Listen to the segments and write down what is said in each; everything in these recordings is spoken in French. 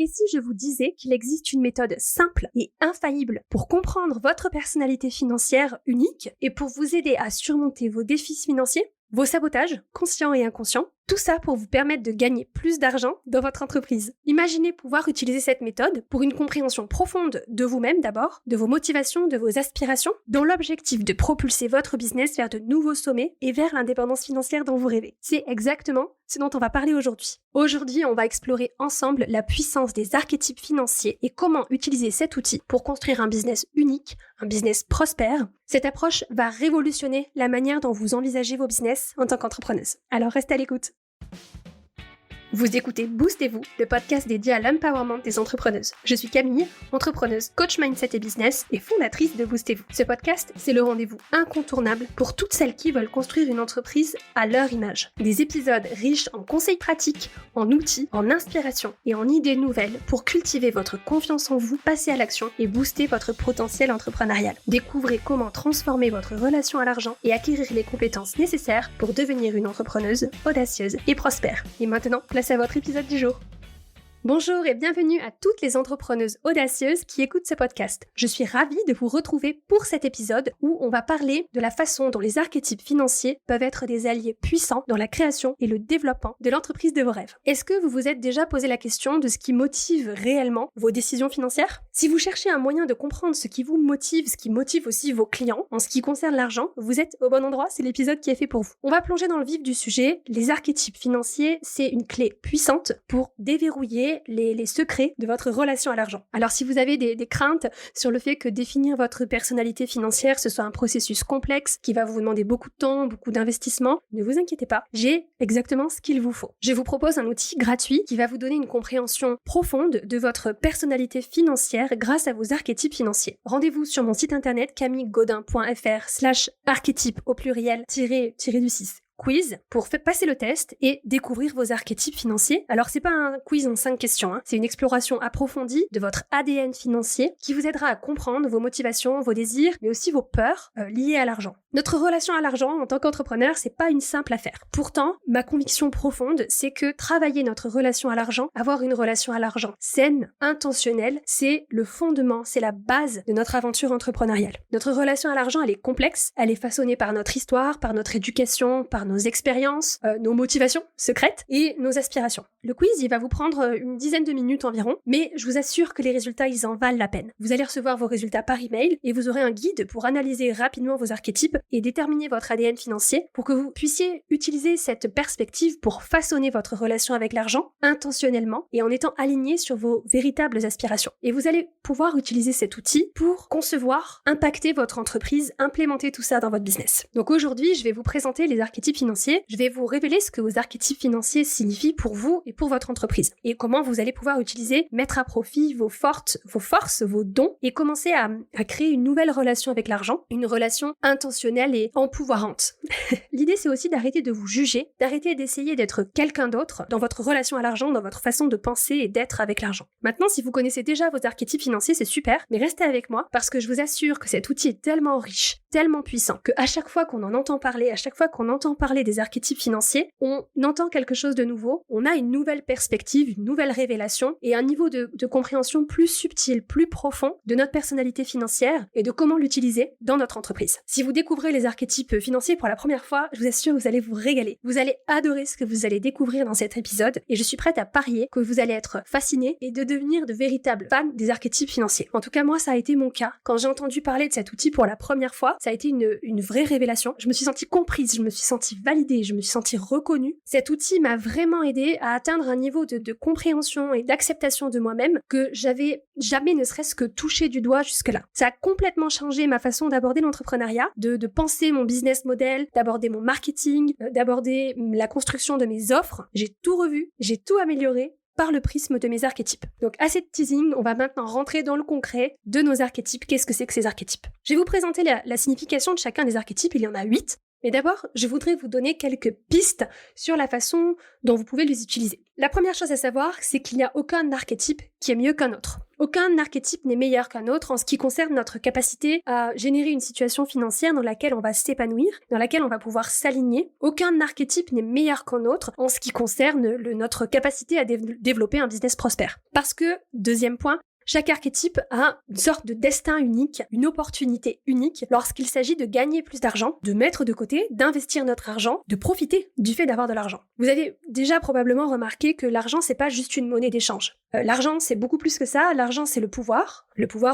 Et si je vous disais qu'il existe une méthode simple et infaillible pour comprendre votre personnalité financière unique et pour vous aider à surmonter vos défis financiers, vos sabotages, conscients et inconscients, tout ça pour vous permettre de gagner plus d'argent dans votre entreprise. Imaginez pouvoir utiliser cette méthode pour une compréhension profonde de vous-même d'abord, de vos motivations, de vos aspirations, dans l'objectif de propulser votre business vers de nouveaux sommets et vers l'indépendance financière dont vous rêvez. C'est exactement ce dont on va parler aujourd'hui. Aujourd'hui, on va explorer ensemble la puissance des archétypes financiers et comment utiliser cet outil pour construire un business unique, un business prospère. Cette approche va révolutionner la manière dont vous envisagez vos business en tant qu'entrepreneuse. Alors restez à l'écoute. Vous écoutez Boostez-vous, le podcast dédié à l'empowerment des entrepreneuses. Je suis Camille, entrepreneuse, coach mindset et business et fondatrice de Boostez-vous. Ce podcast, c'est le rendez-vous incontournable pour toutes celles qui veulent construire une entreprise à leur image. Des épisodes riches en conseils pratiques, en outils, en inspiration et en idées nouvelles pour cultiver votre confiance en vous, passer à l'action et booster votre potentiel entrepreneurial. Découvrez comment transformer votre relation à l'argent et acquérir les compétences nécessaires pour devenir une entrepreneuse audacieuse et prospère. Et maintenant, place à votre épisode du jour. Bonjour et bienvenue à toutes les entrepreneuses audacieuses qui écoutent ce podcast. Je suis ravie de vous retrouver pour cet épisode où on va parler de la façon dont les archétypes financiers peuvent être des alliés puissants dans la création et le développement de l'entreprise de vos rêves. Est-ce que vous vous êtes déjà posé la question de ce qui motive réellement vos décisions financières ? Si vous cherchez un moyen de comprendre ce qui vous motive, ce qui motive aussi vos clients en ce qui concerne l'argent, vous êtes au bon endroit, c'est l'épisode qui est fait pour vous. On va plonger dans le vif du sujet. Les archétypes financiers, c'est une clé puissante pour déverrouiller les secrets de votre relation à l'argent. Alors si vous avez des craintes sur le fait que définir votre personnalité financière, ce soit un processus complexe qui va vous demander beaucoup de temps, beaucoup d'investissement, ne vous inquiétez pas, j'ai exactement ce qu'il vous faut. Je vous propose un outil gratuit qui va vous donner une compréhension profonde de votre personnalité financière grâce à vos archétypes financiers. Rendez-vous sur mon site internet camillegaudin.fr/archétype au pluriel du 6 quiz pour passer le test et découvrir vos archétypes financiers. Alors c'est pas un quiz en 5 questions, c'est une exploration approfondie de votre ADN financier qui vous aidera à comprendre vos motivations, vos désirs, mais aussi vos peurs liées à l'argent. Notre relation à l'argent en tant qu'entrepreneur, c'est pas une simple affaire. Pourtant, ma conviction profonde, c'est que travailler notre relation à l'argent, avoir une relation à l'argent saine, intentionnelle, c'est le fondement, c'est la base de notre aventure entrepreneuriale. Notre relation à l'argent, elle est complexe, elle est façonnée par notre histoire, par notre éducation, par nos expériences, nos motivations secrètes et nos aspirations. Le quiz, il va vous prendre une dizaine de minutes environ, mais je vous assure que les résultats, ils en valent la peine. Vous allez recevoir vos résultats par email et vous aurez un guide pour analyser rapidement vos archétypes et déterminer votre ADN financier pour que vous puissiez utiliser cette perspective pour façonner votre relation avec l'argent intentionnellement et en étant aligné sur vos véritables aspirations. Et vous allez pouvoir utiliser cet outil pour concevoir, impacter votre entreprise, implémenter tout ça dans votre business. Donc aujourd'hui, je vais vous présenter les archétypes financiers. Je vais vous révéler ce que vos archétypes financiers signifient pour vous et pour votre entreprise et comment vous allez pouvoir utiliser, mettre à profit vos forces, vos dons et commencer à créer une nouvelle relation avec l'argent, une relation intentionnelle et empouvoirante. L'idée, c'est aussi d'arrêter de vous juger, d'arrêter d'essayer d'être quelqu'un d'autre dans votre relation à l'argent, dans votre façon de penser et d'être avec l'argent. Maintenant, si vous connaissez déjà vos archétypes financiers, c'est super, mais restez avec moi parce que je vous assure que cet outil est tellement riche, tellement puissant, qu'à chaque fois qu'on en entend parler, à chaque fois qu'on entend parler des archétypes financiers, on entend quelque chose de nouveau, on a une nouvelle perspective, une nouvelle révélation et un niveau de compréhension plus subtil, plus profond de notre personnalité financière et de comment l'utiliser dans notre entreprise. Si vous découvrez les archétypes financiers pour la première fois, je vous assure, vous allez vous régaler. Vous allez adorer ce que vous allez découvrir dans cet épisode et je suis prête à parier que vous allez être fasciné et de devenir de véritables fans des archétypes financiers. En tout cas, moi, ça a été mon cas. Quand j'ai entendu parler de cet outil pour la première fois, ça a été une vraie révélation. Je me suis sentie comprise, je me suis sentie validée, je me suis sentie reconnue. Cet outil m'a vraiment aidée à atteindre un niveau de compréhension et d'acceptation de moi-même que j'avais jamais ne serait-ce que touché du doigt jusque-là. Ça a complètement changé ma façon d'aborder l'entrepreneuriat, de penser mon business model, d'aborder mon marketing, d'aborder la construction de mes offres. J'ai tout revu, j'ai tout amélioré par le prisme de mes archétypes. Donc assez de teasing, on va maintenant rentrer dans le concret de nos archétypes. Qu'est-ce que c'est que ces archétypes ? Je vais vous présenter la signification de chacun des archétypes, il y en a 8. Mais d'abord, je voudrais vous donner quelques pistes sur la façon dont vous pouvez les utiliser. La première chose à savoir, c'est qu'il n'y a aucun archétype qui est mieux qu'un autre. Aucun archétype n'est meilleur qu'un autre en ce qui concerne notre capacité à générer une situation financière dans laquelle on va s'épanouir, dans laquelle on va pouvoir s'aligner. Aucun archétype n'est meilleur qu'un autre en ce qui concerne notre capacité à développer un business prospère. Parce que, deuxième point, chaque archétype a une sorte de destin unique, une opportunité unique lorsqu'il s'agit de gagner plus d'argent, de mettre de côté, d'investir notre argent, de profiter du fait d'avoir de l'argent. Vous avez déjà probablement remarqué que l'argent, c'est pas juste une monnaie d'échange. L'argent, c'est beaucoup plus que ça. L'argent, c'est le pouvoir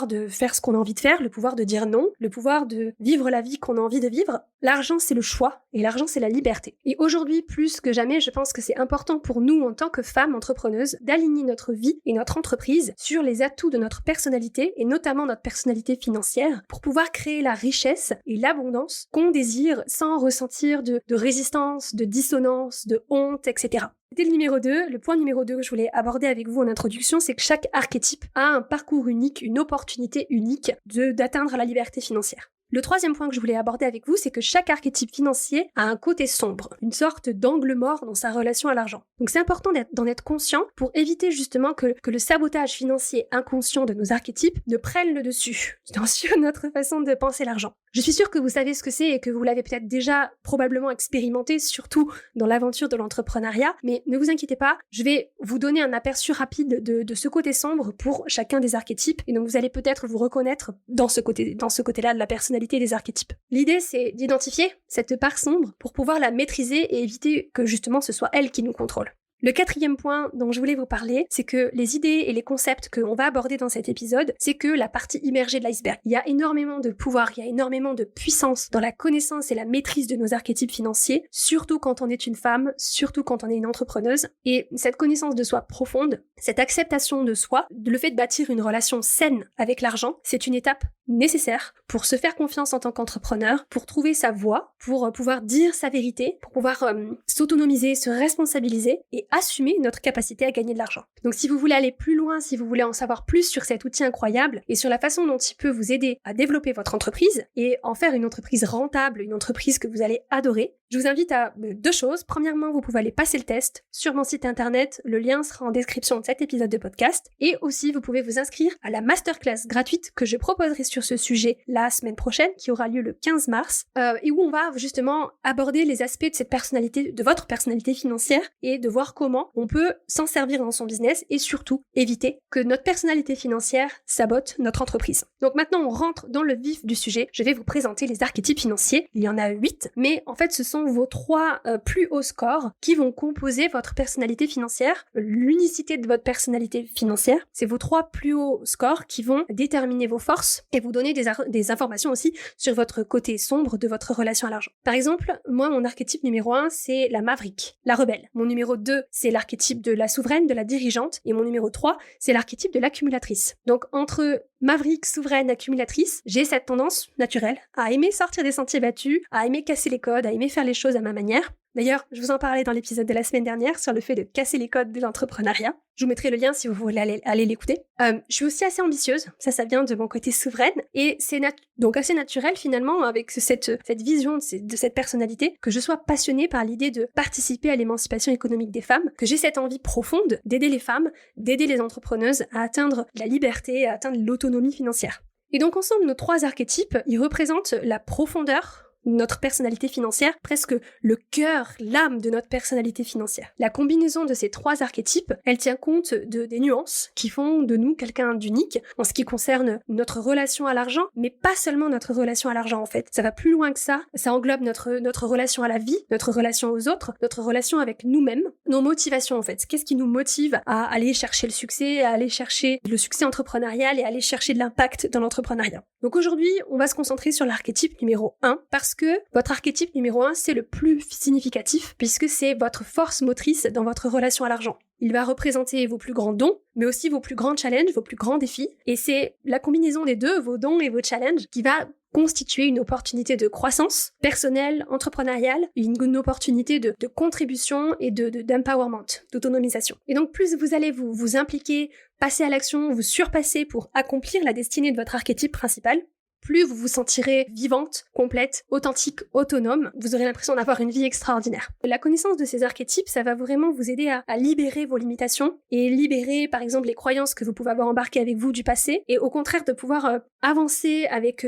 de faire ce qu'on a envie de faire, le pouvoir de dire non, le pouvoir de vivre la vie qu'on a envie de vivre. L'argent, c'est le choix et l'argent, c'est la liberté. Et aujourd'hui, plus que jamais, je pense que c'est important pour nous, en tant que femmes entrepreneuses, d'aligner notre vie et notre entreprise sur les atouts de notre personnalité et notamment notre personnalité financière pour pouvoir créer la richesse et l'abondance qu'on désire sans ressentir de résistance, de dissonance, de honte, etc. C'était le numéro 2. Le point numéro 2 que je voulais aborder avec vous en introduction, c'est que chaque archétype a un parcours unique, une opportunité unique d'atteindre la liberté financière. Le troisième point que je voulais aborder avec vous, c'est que chaque archétype financier a un côté sombre, une sorte d'angle mort dans sa relation à l'argent. Donc c'est important d'en être conscient pour éviter justement que le sabotage financier inconscient de nos archétypes ne prenne le dessus sur notre façon de penser l'argent. Je suis sûre que vous savez ce que c'est et que vous l'avez peut-être déjà probablement expérimenté, surtout dans l'aventure de l'entrepreneuriat, mais ne vous inquiétez pas, je vais vous donner un aperçu rapide de ce côté sombre pour chacun des archétypes, et donc vous allez peut-être vous reconnaître dans ce côté-là de la personnalité des archétypes. L'idée, c'est d'identifier cette part sombre pour pouvoir la maîtriser et éviter que justement ce soit elle qui nous contrôle. Le quatrième point dont je voulais vous parler, c'est que les idées et les concepts qu'on va aborder dans cet épisode, c'est que la partie immergée de l'iceberg. Il y a énormément de pouvoir, il y a énormément de puissance dans la connaissance et la maîtrise de nos archétypes financiers, surtout quand on est une femme, surtout quand on est une entrepreneuse. Et cette connaissance de soi profonde, cette acceptation de soi, le fait de bâtir une relation saine avec l'argent, c'est une étape nécessaire pour se faire confiance en tant qu'entrepreneur, pour trouver sa voie, pour pouvoir dire sa vérité, pour pouvoir s'autonomiser, se responsabiliser et assumer notre capacité à gagner de l'argent. Donc si vous voulez aller plus loin, si vous voulez en savoir plus sur cet outil incroyable et sur la façon dont il peut vous aider à développer votre entreprise et en faire une entreprise rentable, une entreprise que vous allez adorer, je vous invite à deux choses. Premièrement, vous pouvez aller passer le test sur mon site internet, le lien sera en description de cet épisode de podcast, et aussi vous pouvez vous inscrire à la masterclass gratuite que je proposerai sur ce sujet la semaine prochaine, qui aura lieu le 15 mars, et où on va justement aborder les aspects de cette personnalité, de votre personnalité financière, et de voir comment on peut s'en servir dans son business et surtout éviter que notre personnalité financière sabote notre entreprise. Donc maintenant, on rentre dans le vif du sujet. Je vais vous présenter les archétypes financiers. Il y en a 8, mais en fait, ce sont vos 3 plus hauts scores qui vont composer votre personnalité financière. L'unicité de votre personnalité financière, c'est vos 3 plus hauts scores qui vont déterminer vos forces et vous donner des informations aussi sur votre côté sombre de votre relation à l'argent. Par exemple, moi, mon archétype numéro 1, c'est la maverick, la rebelle. Mon numéro 2, c'est l'archétype de la souveraine, de la dirigeante. Et mon numéro 3, c'est l'archétype de l'accumulatrice. Donc, entre maverick, souveraine, accumulatrice, j'ai cette tendance naturelle à aimer sortir des sentiers battus, à aimer casser les codes, à aimer faire les choses à ma manière. D'ailleurs, je vous en parlais dans l'épisode de la semaine dernière sur le fait de casser les codes de l'entrepreneuriat. Je vous mettrai le lien si vous voulez aller l'écouter. Je suis aussi assez ambitieuse, ça vient de mon côté souveraine, et c'est donc assez naturel finalement avec cette vision de cette personnalité que je sois passionnée par l'idée de participer à l'émancipation économique des femmes, que j'ai cette envie profonde d'aider les femmes, d'aider les entrepreneuses à atteindre la liberté, à atteindre l'autonomie financière. Et donc ensemble, nos 3 archétypes, ils représentent la profondeur, notre personnalité financière, presque le cœur, l'âme de notre personnalité financière. La combinaison de ces 3 archétypes, elle tient compte des nuances qui font de nous quelqu'un d'unique en ce qui concerne notre relation à l'argent, mais pas seulement notre relation à l'argent en fait. Ça va plus loin que ça englobe notre relation à la vie, notre relation aux autres, notre relation avec nous-mêmes, nos motivations en fait. Qu'est-ce qui nous motive à aller chercher le succès, à aller chercher le succès entrepreneurial et à aller chercher de l'impact dans l'entrepreneuriat. Donc aujourd'hui, on va se concentrer sur l'archétype numéro 1 parce que votre archétype numéro 1, c'est le plus significatif puisque c'est votre force motrice dans votre relation à l'argent. Il va représenter vos plus grands dons, mais aussi vos plus grands challenges, vos plus grands défis. Et c'est la combinaison des deux, vos dons et vos challenges, qui va constituer une opportunité de croissance personnelle, entrepreneuriale, une opportunité de contribution et d'empowerment, d'autonomisation. Et donc plus vous allez vous impliquer, passer à l'action, vous surpasser pour accomplir la destinée de votre archétype principal, plus vous vous sentirez vivante, complète, authentique, autonome. Vous aurez l'impression d'avoir une vie extraordinaire. La connaissance de ces archétypes, ça va vraiment vous aider à libérer vos limitations et libérer, par exemple, les croyances que vous pouvez avoir embarquées avec vous du passé et au contraire de pouvoir avancer avec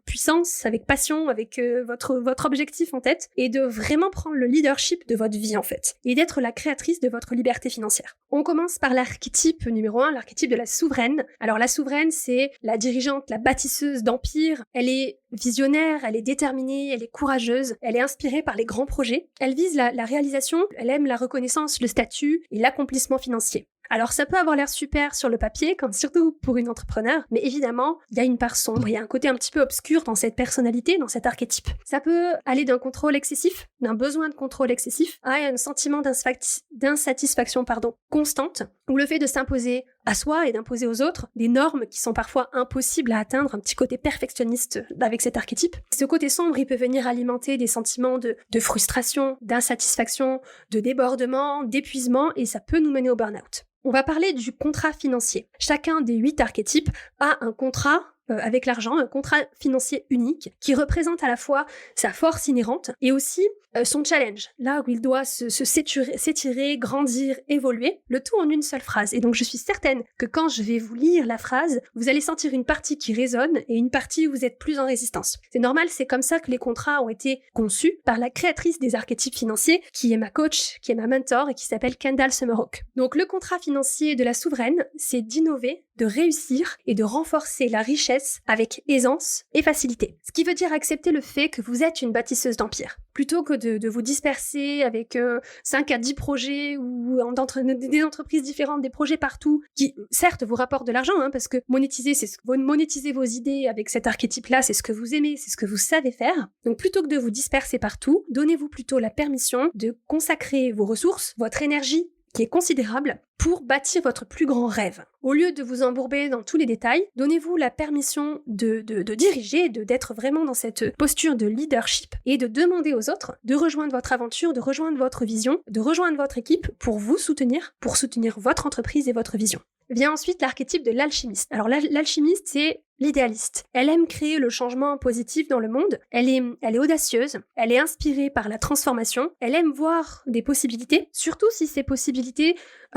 puissance, avec passion, avec votre objectif en tête et de vraiment prendre le leadership de votre vie en fait et d'être la créatrice de votre liberté financière. On commence par l'archétype numéro 1, l'archétype de la souveraine. Alors la souveraine, c'est la dirigeante, la bâtisseuse d'empire. Elle est visionnaire, elle est déterminée, elle est courageuse, elle est inspirée par les grands projets. Elle vise la réalisation, elle aime la reconnaissance, le statut et l'accomplissement financier. Alors ça peut avoir l'air super sur le papier, surtout pour une entrepreneur, mais évidemment, il y a une part sombre, il y a un côté un petit peu obscur dans cette personnalité, dans cet archétype. Ça peut aller d'un contrôle excessif, d'un besoin de contrôle excessif, à un sentiment d'insatisfaction constante, ou le fait de s'imposer à soi et d'imposer aux autres des normes qui sont parfois impossibles à atteindre, un petit côté perfectionniste avec cet archétype. Ce côté sombre, il peut venir alimenter des sentiments de frustration, d'insatisfaction, de débordement, d'épuisement, et ça peut nous mener au burn-out. On va parler du contrat financier. Chacun des 8 archétypes a un contrat avec l'argent, un contrat financier unique qui représente à la fois sa force inhérente et aussi son challenge, là où il doit s'étirer, grandir, évoluer, le tout en une seule phrase. Et donc je suis certaine que quand je vais vous lire la phrase, vous allez sentir une partie qui résonne et une partie où vous êtes plus en résistance. C'est normal, c'est comme ça que les contrats ont été conçus par la créatrice des archétypes financiers, qui est ma coach, qui est ma mentor et qui s'appelle Kendall Summerhawk. Donc le contrat financier de la souveraine, c'est d'innover, de réussir et de renforcer la richesse avec aisance et facilité. Ce qui veut dire accepter le fait que vous êtes une bâtisseuse d'empire. Plutôt que de vous disperser avec 5 à 10 projets ou des entreprises différentes, des projets partout, qui certes vous rapportent de l'argent, parce que monétiser vos idées avec cet archétype-là, c'est ce que vous aimez, c'est ce que vous savez faire. Donc plutôt que de vous disperser partout, donnez-vous plutôt la permission de consacrer vos ressources, votre énergie, qui est considérable, pour bâtir votre plus grand rêve. Au lieu de vous embourber dans tous les détails, donnez-vous la permission de diriger, d'être vraiment dans cette posture de leadership et de demander aux autres de rejoindre votre aventure, de rejoindre votre vision, de rejoindre votre équipe pour vous soutenir, pour soutenir votre entreprise et votre vision. Vient ensuite l'archétype de l'alchimiste. Alors l'alchimiste, c'est l'idéaliste. Elle aime créer le changement positif dans le monde, elle est audacieuse, elle est inspirée par la transformation, elle aime voir des possibilités, surtout si ces possibilités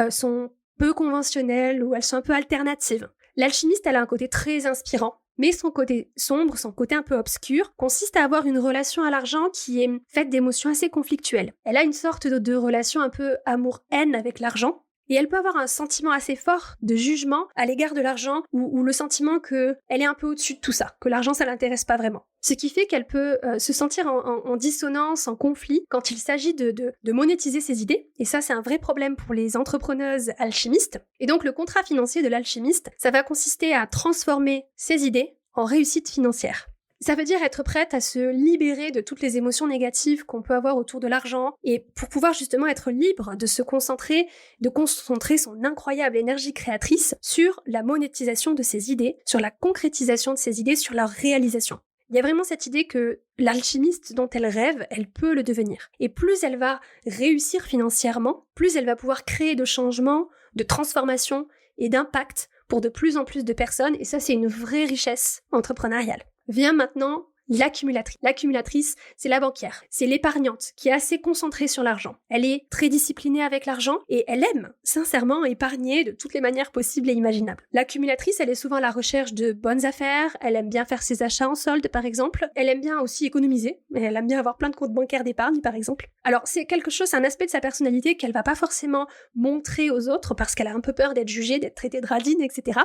sont peu conventionnelles ou elles sont un peu alternatives. L'alchimiste, elle a un côté très inspirant, mais son côté sombre, son côté un peu obscur, consiste à avoir une relation à l'argent qui est faite d'émotions assez conflictuelles. Elle a une sorte de relation un peu amour-haine avec l'argent, et elle peut avoir un sentiment assez fort de jugement à l'égard de l'argent ou le sentiment qu'elle est un peu au-dessus de tout ça, que l'argent ça l'intéresse pas vraiment. Ce qui fait qu'elle peut se sentir en dissonance, en conflit quand il s'agit de monétiser ses idées. Et ça, c'est un vrai problème pour les entrepreneuses alchimistes. Et donc le contrat financier de l'alchimiste, ça va consister à transformer ses idées en réussite financière. Ça veut dire être prête à se libérer de toutes les émotions négatives qu'on peut avoir autour de l'argent et pour pouvoir justement être libre de se concentrer, de concentrer son incroyable énergie créatrice sur la monétisation de ses idées, sur la concrétisation de ses idées, sur leur réalisation. Il y a vraiment cette idée que l'alchimiste dont elle rêve, elle peut le devenir. Et plus elle va réussir financièrement, plus elle va pouvoir créer de changements, de transformations et d'impact pour de plus en plus de personnes. Et ça, c'est une vraie richesse entrepreneuriale. Vient maintenant l'accumulatrice. L'accumulatrice, c'est la banquière. C'est l'épargnante qui est assez concentrée sur l'argent. Elle est très disciplinée avec l'argent et elle aime sincèrement épargner de toutes les manières possibles et imaginables. L'accumulatrice, elle est souvent à la recherche de bonnes affaires. Elle aime bien faire ses achats en solde, par exemple. Elle aime bien aussi économiser. Elle aime bien avoir plein de comptes bancaires d'épargne, par exemple. Alors, c'est un aspect de sa personnalité qu'elle va pas forcément montrer aux autres parce qu'elle a un peu peur d'être jugée, d'être traitée de radine, etc.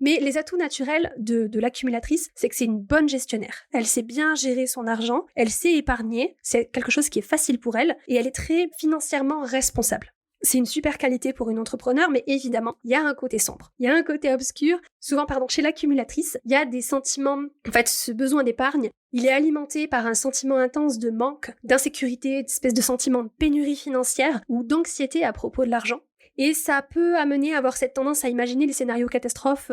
Mais les atouts naturels de l'accumulatrice, c'est que c'est une bonne gestionnaire. Elle sait bien gérer son argent, elle sait épargner, c'est quelque chose qui est facile pour elle, et elle est très financièrement responsable. C'est une super qualité pour une entrepreneur, mais évidemment, il y a un côté sombre. Il y a un côté obscur. Souvent, chez l'accumulatrice, il y a des sentiments, ce besoin d'épargne, il est alimenté par un sentiment intense de manque, d'insécurité, d'espèce de sentiment de pénurie financière ou d'anxiété à propos de l'argent. Et ça peut amener à avoir cette tendance à imaginer les scénarios catastrophes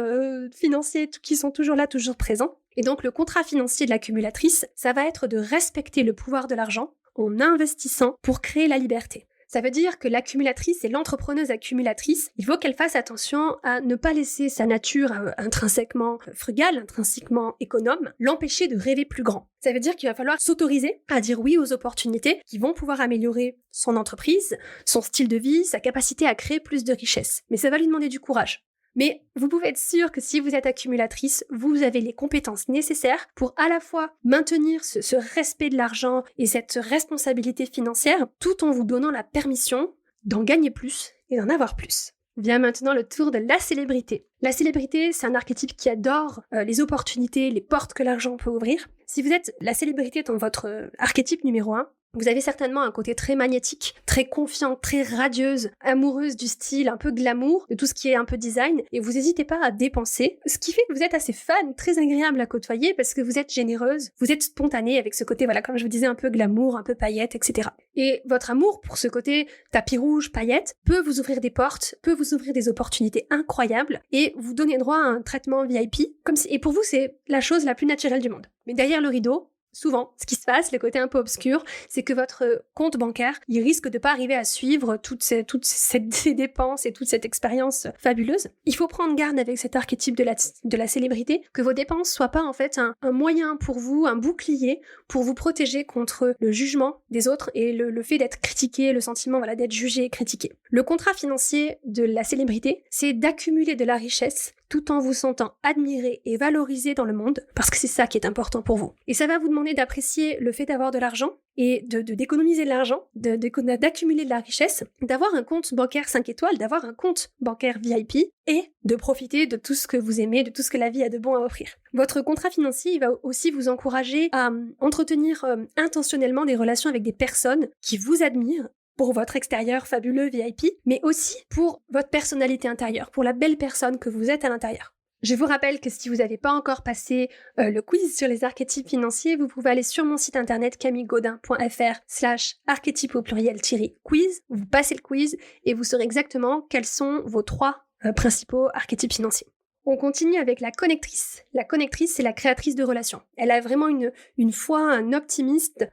financiers qui sont toujours là, toujours présents. Et donc le contrat financier de l'accumulatrice, ça va être de respecter le pouvoir de l'argent en investissant pour créer la liberté. Ça veut dire que l'accumulatrice et l'entrepreneuse accumulatrice, il faut qu'elle fasse attention à ne pas laisser sa nature intrinsèquement frugale, intrinsèquement économe, l'empêcher de rêver plus grand. Ça veut dire qu'il va falloir s'autoriser à dire oui aux opportunités qui vont pouvoir améliorer son entreprise, son style de vie, sa capacité à créer plus de richesses. Mais ça va lui demander du courage. Mais vous pouvez être sûr que si vous êtes accumulatrice, vous avez les compétences nécessaires pour à la fois maintenir ce respect de l'argent et cette responsabilité financière, tout en vous donnant la permission d'en gagner plus et d'en avoir plus. Vient maintenant le tour de la célébrité. La célébrité, c'est un archétype qui adore les opportunités, les portes que l'argent peut ouvrir. Si vous êtes la célébrité dans votre archétype numéro 1, vous avez certainement un côté très magnétique, très confiant, très radieuse, amoureuse du style, un peu glamour, de tout ce qui est un peu design, et vous n'hésitez pas à dépenser, ce qui fait que vous êtes assez fun, très agréable à côtoyer, parce que vous êtes généreuse, vous êtes spontanée avec ce côté, voilà, comme je vous disais, un peu glamour, un peu paillettes, etc. Et votre amour pour ce côté tapis rouge, paillettes, peut vous ouvrir des portes, peut vous ouvrir des opportunités incroyables, et vous donner droit à un traitement VIP, et pour vous, c'est la chose la plus naturelle du monde. Mais derrière le rideau, souvent, ce qui se passe, le côté un peu obscur, c'est que votre compte bancaire, il risque de pas arriver à suivre toutes ces dépenses et toute cette expérience fabuleuse. Il faut prendre garde avec cet archétype de la célébrité, que vos dépenses soient pas en fait un moyen pour vous, un bouclier pour vous protéger contre le jugement des autres et le fait d'être critiqué, le sentiment d'être jugé et critiqué. Le contrat financier de la célébrité, c'est d'accumuler de la richesse tout en vous sentant admiré et valorisé dans le monde, parce que c'est ça qui est important pour vous. Et ça va vous demander d'apprécier le fait d'avoir de l'argent et d'économiser de l'argent, d'accumuler de la richesse, d'avoir un compte bancaire 5 étoiles, d'avoir un compte bancaire VIP et de profiter de tout ce que vous aimez, de tout ce que la vie a de bon à offrir. Votre contrat financier, il va aussi vous encourager à entretenir intentionnellement des relations avec des personnes qui vous admirent, pour votre extérieur fabuleux VIP, mais aussi pour votre personnalité intérieure, pour la belle personne que vous êtes à l'intérieur. Je vous rappelle que si vous n'avez pas encore passé le quiz sur les archétypes financiers, vous pouvez aller sur mon site internet camillegaudin.fr/archétype au pluriel-quiz, vous passez le quiz et vous saurez exactement quels sont vos 3 principaux archétypes financiers. On continue avec la connectrice. La connectrice, c'est la créatrice de relations. Elle a vraiment une foi, un optimisme,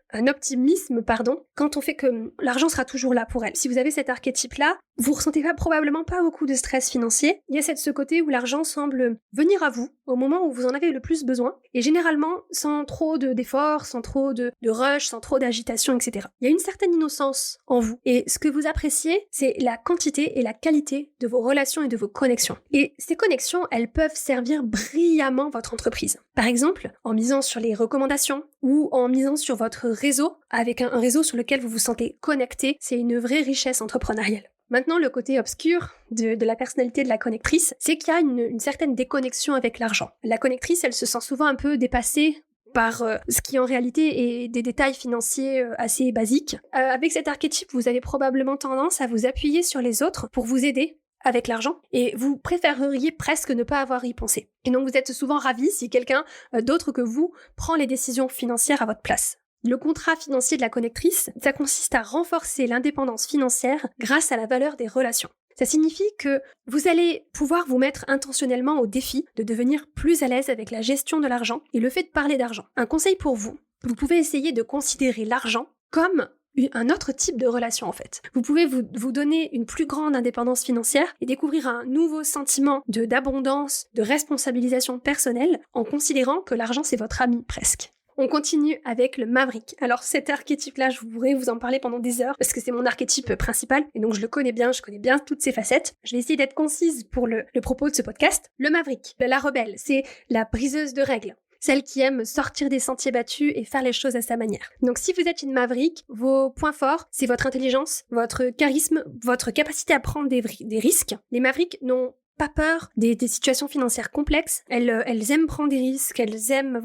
quand on fait que l'argent sera toujours là pour elle. Si vous avez cet archétype-là, vous ressentez probablement pas beaucoup de stress financier. Il y a ce côté où l'argent semble venir à vous au moment où vous en avez le plus besoin, et généralement sans trop d'efforts, sans trop de rush, sans trop d'agitation, etc. Il y a une certaine innocence en vous, et ce que vous appréciez, c'est la quantité et la qualité de vos relations et de vos connexions. Et ces connexions, elles peuvent servir brillamment votre entreprise. Par exemple, en misant sur les recommandations, ou en misant sur votre réseau, avec un réseau sur lequel vous vous sentez connecté, c'est une vraie richesse entrepreneuriale. Maintenant, le côté obscur de la personnalité de la connectrice, c'est qu'il y a une certaine déconnexion avec l'argent. La connectrice, elle se sent souvent un peu dépassée par ce qui en réalité est des détails financiers assez basiques. Avec cet archétype, vous avez probablement tendance à vous appuyer sur les autres pour vous aider avec l'argent, et vous préféreriez presque ne pas avoir à y penser. Et donc vous êtes souvent ravi si quelqu'un d'autre que vous prend les décisions financières à votre place. Le contrat financier de la connectrice, ça consiste à renforcer l'indépendance financière grâce à la valeur des relations. Ça signifie que vous allez pouvoir vous mettre intentionnellement au défi de devenir plus à l'aise avec la gestion de l'argent et le fait de parler d'argent. Un conseil pour vous, vous pouvez essayer de considérer l'argent comme un autre type de relation en fait. Vous pouvez vous donner une plus grande indépendance financière et découvrir un nouveau sentiment d'abondance, de responsabilisation personnelle en considérant que l'argent c'est votre ami presque. On continue avec le Maverick. Alors cet archétype-là, je pourrais vous en parler pendant des heures parce que c'est mon archétype principal et donc je connais bien toutes ses facettes. Je vais essayer d'être concise pour le propos de ce podcast. Le Maverick, la rebelle, c'est la briseuse de règles. Celle qui aime sortir des sentiers battus et faire les choses à sa manière. Donc si vous êtes une Maverick, vos points forts, c'est votre intelligence, votre charisme, votre capacité à prendre des risques. Les Mavericks n'ont pas peur des situations financières complexes, elles aiment prendre des risques, elles aiment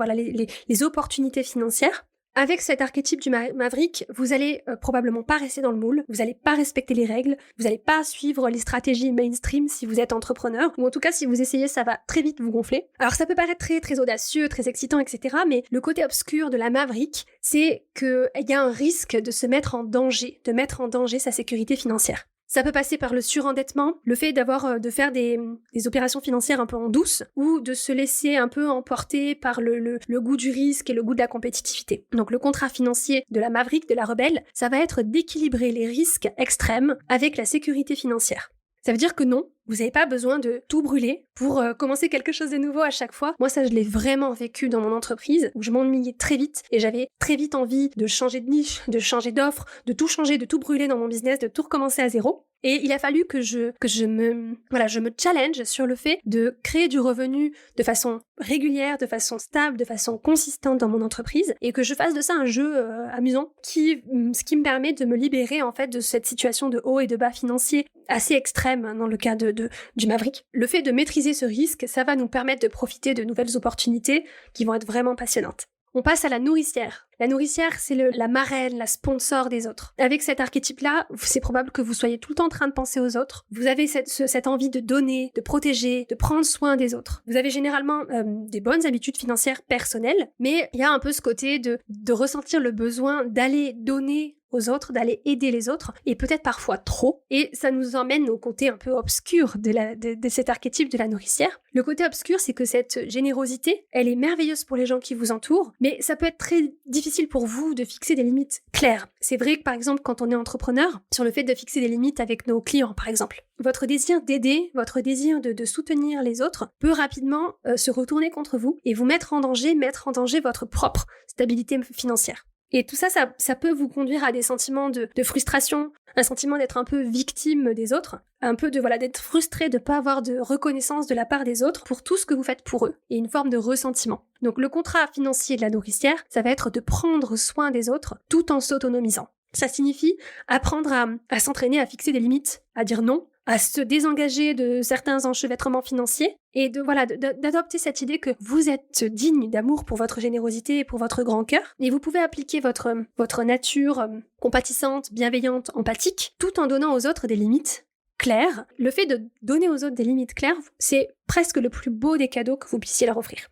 les opportunités financières. Avec cet archétype du Maverick, vous allez probablement pas rester dans le moule, vous allez pas respecter les règles, vous allez pas suivre les stratégies mainstream si vous êtes entrepreneur, ou en tout cas si vous essayez, ça va très vite vous gonfler. Alors ça peut paraître très très audacieux, très excitant, etc. Mais le côté obscur de la Maverick, c'est qu'il y a un risque de se mettre en danger, de mettre en danger sa sécurité financière. Ça peut passer par le surendettement, le fait de faire des opérations financières un peu en douce, ou de se laisser un peu emporter par le goût du risque et le goût de la compétitivité. Donc le contrat financier de la Maverick, de la rebelle, ça va être d'équilibrer les risques extrêmes avec la sécurité financière. Ça veut dire que non, vous n'avez pas besoin de tout brûler pour commencer quelque chose de nouveau à chaque fois. Moi, ça, je l'ai vraiment vécu dans mon entreprise, où je m'ennuyais très vite et j'avais très vite envie de changer de niche, de changer d'offre, de tout changer, de tout brûler dans mon business, de tout recommencer à zéro. Et il a fallu que je me challenge sur le fait de créer du revenu de façon régulière, de façon stable, de façon consistante dans mon entreprise, et que je fasse de ça un jeu amusant, ce qui me permet de me libérer en fait de cette situation de haut et de bas financier assez extrême dans le cas du Maverick. Le fait de maîtriser ce risque, ça va nous permettre de profiter de nouvelles opportunités qui vont être vraiment passionnantes. On passe à la nourricière. La nourricière, c'est la marraine, la sponsor des autres. Avec cet archétype-là, c'est probable que vous soyez tout le temps en train de penser aux autres. Vous avez cette envie de donner, de protéger, de prendre soin des autres. Vous avez généralement des bonnes habitudes financières personnelles, mais il y a un peu ce côté de ressentir le besoin d'aller donner aux autres, d'aller aider les autres, et peut-être parfois trop. Et ça nous emmène au côté un peu obscur de cet archétype de la nourricière. Le côté obscur, c'est que cette générosité, elle est merveilleuse pour les gens qui vous entourent, mais ça peut être très difficile pour vous de fixer des limites claires. C'est vrai que par exemple, quand on est entrepreneur, sur le fait de fixer des limites avec nos clients, par exemple, votre désir d'aider, votre désir de soutenir les autres peut rapidement se retourner contre vous et vous mettre en danger votre propre stabilité financière. Et tout ça, ça peut vous conduire à des sentiments de frustration, un sentiment d'être un peu victime des autres, un peu d'être frustré de ne pas avoir de reconnaissance de la part des autres pour tout ce que vous faites pour eux, et une forme de ressentiment. Donc le contrat financier de la nourricière, ça va être de prendre soin des autres tout en s'autonomisant. Ça signifie apprendre à s'entraîner à fixer des limites, à dire non, à se désengager de certains enchevêtrements financiers et d'adopter cette idée que vous êtes digne d'amour pour votre générosité et pour votre grand cœur, et vous pouvez appliquer votre nature compatissante, bienveillante, empathique, tout en donnant aux autres des limites claires. Le fait de donner aux autres des limites claires, c'est presque le plus beau des cadeaux que vous puissiez leur offrir.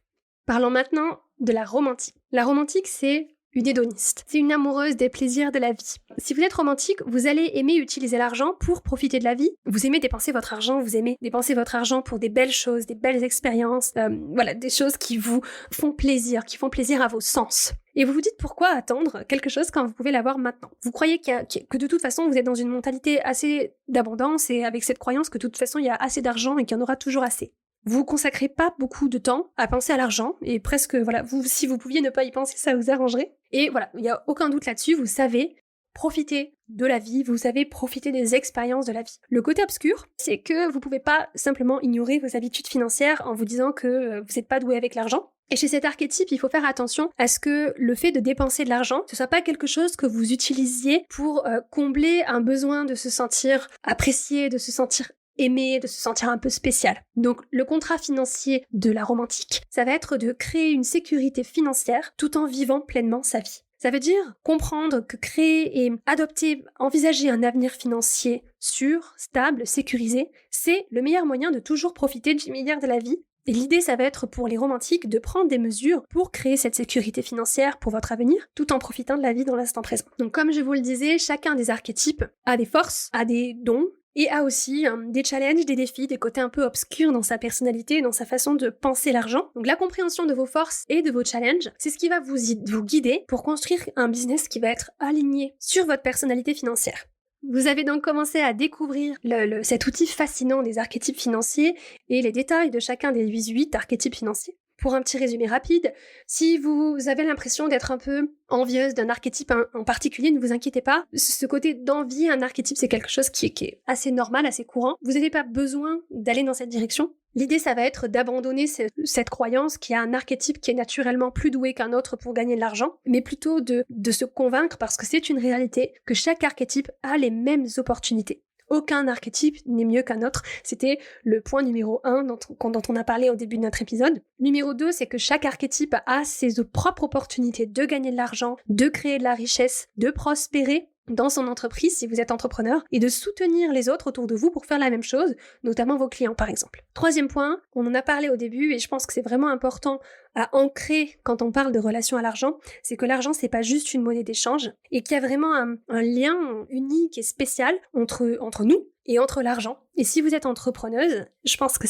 Parlons maintenant de la romantique. La romantique, c'est une hédoniste. C'est une amoureuse des plaisirs de la vie. Si vous êtes romantique, vous allez aimer utiliser l'argent pour profiter de la vie. Vous aimez dépenser votre argent, vous aimez dépenser votre argent pour des belles choses, des belles expériences, des choses qui vous font plaisir à vos sens. Et vous vous dites pourquoi attendre quelque chose quand vous pouvez l'avoir maintenant. Vous croyez que de toute façon vous êtes dans une mentalité assez d'abondance et avec cette croyance que de toute façon il y a assez d'argent et qu'il y en aura toujours assez. Vous consacrez pas beaucoup de temps à penser à l'argent et presque, si vous pouviez ne pas y penser, ça vous arrangerait. Et voilà, il n'y a aucun doute là-dessus, vous savez profiter de la vie, vous savez profiter des expériences de la vie. Le côté obscur, c'est que vous pouvez pas simplement ignorer vos habitudes financières en vous disant que vous n'êtes pas doué avec l'argent. Et chez cet archétype, il faut faire attention à ce que le fait de dépenser de l'argent, ce soit pas quelque chose que vous utilisiez pour combler un besoin de se sentir apprécié, de se sentir aimé, de se sentir un peu spécial. Donc le contrat financier de la romantique, ça va être de créer une sécurité financière tout en vivant pleinement sa vie. Ça veut dire comprendre que créer et adopter, envisager un avenir financier sûr, stable, sécurisé, c'est le meilleur moyen de toujours profiter du meilleur de la vie. Et l'idée, ça va être pour les romantiques de prendre des mesures pour créer cette sécurité financière pour votre avenir, tout en profitant de la vie dans l'instant présent. Donc comme je vous le disais, chacun des archétypes a des forces, a des dons, et a aussi des challenges, des défis, des côtés un peu obscurs dans sa personnalité, dans sa façon de penser l'argent. Donc la compréhension de vos forces et de vos challenges, c'est ce qui va vous guider pour construire un business qui va être aligné sur votre personnalité financière. Vous avez donc commencé à découvrir cet outil fascinant des archétypes financiers et les détails de chacun des 8 archétypes financiers. Pour un petit résumé rapide, si vous avez l'impression d'être un peu envieuse d'un archétype en particulier, ne vous inquiétez pas. Ce côté d'envie un archétype, c'est quelque chose qui est assez normal, assez courant. Vous n'avez pas besoin d'aller dans cette direction. L'idée, ça va être d'abandonner cette croyance qu'il y a un archétype qui est naturellement plus doué qu'un autre pour gagner de l'argent, mais plutôt de se convaincre, parce que c'est une réalité, que chaque archétype a les mêmes opportunités. Aucun archétype n'est mieux qu'un autre. C'était le point numéro 1 dont on a parlé au début de notre épisode. Numéro 2, c'est que chaque archétype a ses propres opportunités de gagner de l'argent, de créer de la richesse, de prospérer. dans son entreprise si vous êtes entrepreneur et de soutenir les autres autour de vous pour faire la même chose, notamment vos clients par exemple. Troisième point, on en a parlé au début et je pense que c'est vraiment important à ancrer quand on parle de relation à l'argent, c'est que l'argent c'est pas juste une monnaie d'échange et qu'il y a vraiment un lien unique et spécial entre nous et entre l'argent. Et si vous êtes entrepreneuse, je pense que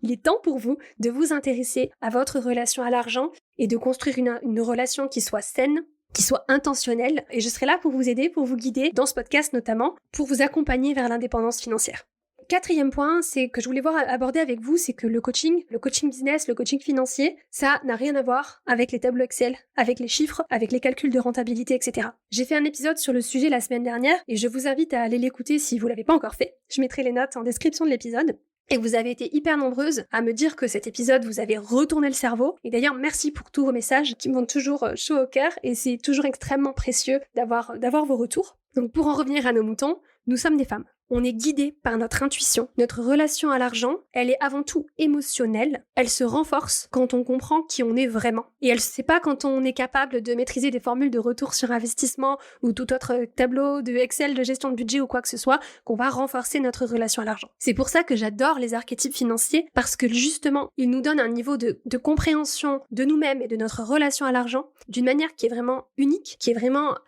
il est temps pour vous de vous intéresser à votre relation à l'argent et de construire une relation qui soit saine, qui soit intentionnelle, et je serai là pour vous aider, pour vous guider, dans ce podcast notamment, pour vous accompagner vers l'indépendance financière. Quatrième point, c'est que je voulais aborder avec vous, c'est que le coaching business, le coaching financier, ça n'a rien à voir avec les tableaux Excel, avec les chiffres, avec les calculs de rentabilité, etc. J'ai fait un épisode sur le sujet la semaine dernière, et je vous invite à aller l'écouter si vous l'avez pas encore fait. Je mettrai les notes en description de l'épisode. Et vous avez été hyper nombreuses à me dire que cet épisode vous avait retourné le cerveau. Et d'ailleurs, merci pour tous vos messages qui m'ont toujours chaud au cœur et c'est toujours extrêmement précieux d'avoir vos retours. Donc pour en revenir à nos moutons, nous sommes des femmes. On est guidé par notre intuition. Notre relation à l'argent, elle est avant tout émotionnelle. Elle se renforce quand on comprend qui on est vraiment. Et c'est pas quand on est capable de maîtriser des formules de retour sur investissement ou tout autre tableau de Excel de gestion de budget ou quoi que ce soit qu'on va renforcer notre relation à l'argent. C'est pour ça que j'adore les archétypes financiers parce que justement, ils nous donnent un niveau de compréhension de nous-mêmes et de notre relation à l'argent d'une manière qui est vraiment unique, qui est vraiment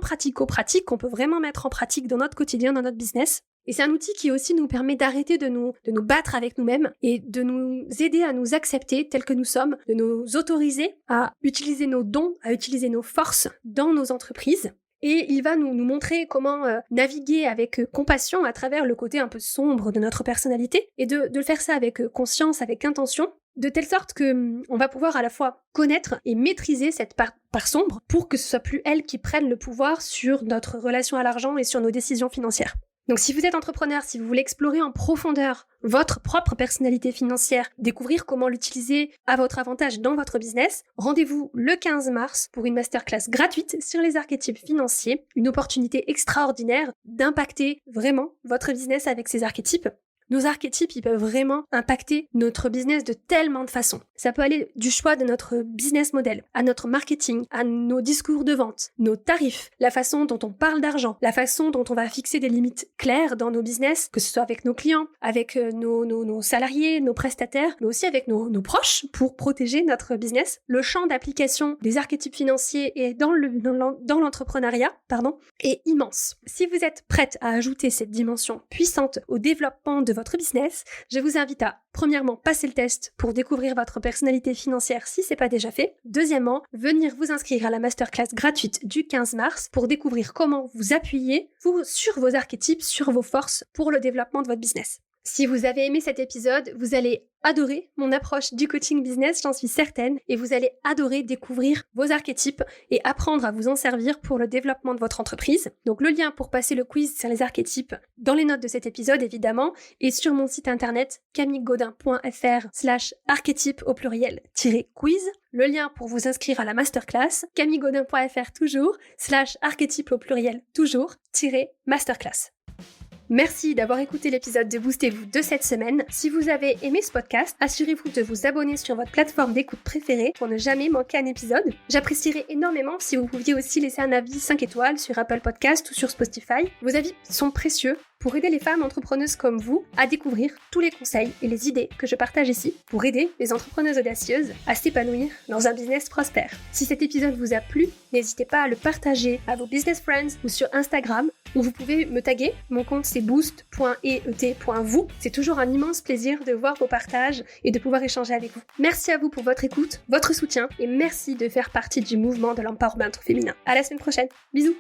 pratico-pratique, qu'on peut vraiment mettre en pratique dans notre quotidien, dans notre business. Et c'est un outil qui aussi nous permet d'arrêter de nous battre avec nous-mêmes et de nous aider à nous accepter tels que nous sommes, de nous autoriser à utiliser nos dons, à utiliser nos forces dans nos entreprises. Et il va nous montrer comment naviguer avec compassion à travers le côté un peu sombre de notre personnalité et de faire ça avec conscience, avec intention, de telle sorte que on va pouvoir à la fois connaître et maîtriser cette part sombre pour que ce soit plus elle qui prenne le pouvoir sur notre relation à l'argent et sur nos décisions financières. Donc si vous êtes entrepreneur, si vous voulez explorer en profondeur votre propre personnalité financière, découvrir comment l'utiliser à votre avantage dans votre business, rendez-vous le 15 mars pour une masterclass gratuite sur les archétypes financiers, une opportunité extraordinaire d'impacter vraiment votre business avec ces archétypes. Nos archétypes, ils peuvent vraiment impacter notre business de tellement de façons. Ça peut aller du choix de notre business model, à notre marketing, à nos discours de vente, nos tarifs, la façon dont on parle d'argent, la façon dont on va fixer des limites claires dans nos business, que ce soit avec nos clients, avec nos salariés, nos prestataires, mais aussi avec nos proches pour protéger notre business. Le champ d'application des archétypes financiers et dans l'entrepreneuriat, est immense. Si vous êtes prête à ajouter cette dimension puissante au développement de votre business, je vous invite à, premièrement, passer le test pour découvrir votre personnalité financière si c'est pas déjà fait. Deuxièmement, venir vous inscrire à la masterclass gratuite du 15 mars pour découvrir comment vous appuyer sur vos archétypes, sur vos forces pour le développement de votre business. Si vous avez aimé cet épisode, vous allez adorer mon approche du coaching business, j'en suis certaine, et vous allez adorer découvrir vos archétypes et apprendre à vous en servir pour le développement de votre entreprise. Donc le lien pour passer le quiz sur les archétypes dans les notes de cet épisode évidemment, et sur mon site internet camillegodin.fr/archétype au pluriel-quiz. Le lien pour vous inscrire à la masterclass, camillegodin.fr toujours, /archétype au pluriel toujours, -masterclass. Merci d'avoir écouté l'épisode de Boostez-vous de cette semaine. Si vous avez aimé ce podcast, assurez-vous de vous abonner sur votre plateforme d'écoute préférée pour ne jamais manquer un épisode. J'apprécierais énormément si vous pouviez aussi laisser un avis 5 étoiles sur Apple Podcast ou sur Spotify. Vos avis sont précieux pour aider les femmes entrepreneuses comme vous à découvrir tous les conseils et les idées que je partage ici pour aider les entrepreneuses audacieuses à s'épanouir dans un business prospère. Si cet épisode vous a plu, n'hésitez pas à le partager à vos business friends ou sur Instagram où vous pouvez me taguer. Mon compte c'est boost.et.vous. C'est toujours un immense plaisir de voir vos partages et de pouvoir échanger avec vous. Merci à vous pour votre écoute, votre soutien et merci de faire partie du mouvement de l'empowerment féminin. À la semaine prochaine. Bisous.